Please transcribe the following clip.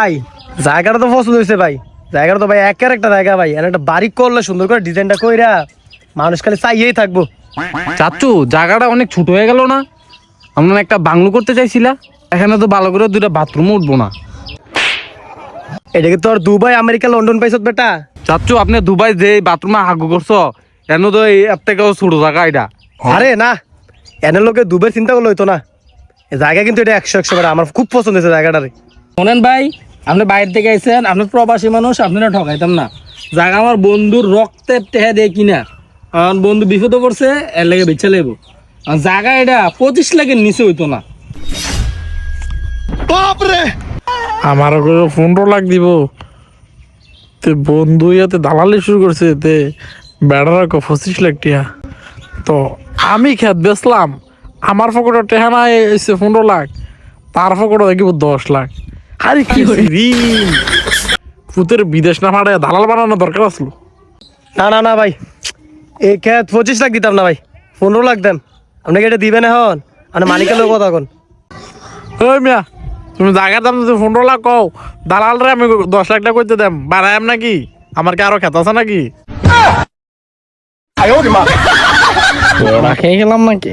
ভাই জায়গাটা তো পছন্দ হয়েছে ভাই, জায়গাটা তো ভাই একের একটা জায়গা ভাই, আর একটা বাড়ি করলে সুন্দর করে ডিজাইনটা কইরা মানুষ খালি চাইয়েই থাকবো। চাচ্চু জায়গাটা অনেক ছোট হয়ে গেল না? আমরা একটা বাংলো করতে চাইছিলা, এখানে তো ভালো করে দুইটা বাথরুম উঠবো না। এটাকে তোর দুবাই আমেরিকা লন্ডন পাইছত বেটা। চাচ্চু আপনি দুবাই যে বাথরুমে হাগু করছো, এন তো এর থেকেও ছোট জায়গা এটা। আরে না, এনে লোকে দুবাই চিন্তা করলে হইতো না, এই জায়গা কিন্তু এটা 100 বেটা, আমার খুব পছন্দ হয়েছে জায়গাটারে। শোনেন ভাই, আপনি বাইরে থেকে আইছেন, আপনি প্রবাসী মানুষ, আপনারা ঠকাইতাম না। জায়গা আমার বন্ধুর রক্তের টেহা দিয়ে কিনা, আমার বন্ধু বিপদে পড়ছে, এর লেগে বেচে লেব। জায়গা এটা 25 লাখের নিচে হইতো না। আমার 15 লাখ দিব, তে বন্ধু ইয়াতে দালালি শুরু করছে, তে বেড়ার 25 লাখ টিয়া। তো আমি খেত বেচলাম, আমার ফকটে টেহানা এসে 15 লাখ, তার ফকটে দেখিব 10 লাখ। আরে কি ঋণ, পুতের বিদেশ না ফাড়ে দালাল বানানো দরকার আসলো। না না না ভাই, এই খেত 25 লাখ দিতাম না ভাই, 15 লাখ দেন। আপনাকে এটা দিবেন এখন, মানে মালিকের লোক কথা এখন। ওই মিয়া, তুমি জায়গার দাম যদি 15 লাখ কও, দালালরে আমি 10 লাখ টাকা করতে দেম, বাড়াইম নাকি? আমার কি আরো খেত আছে নাকি? খেয়ে গেলাম নাকি?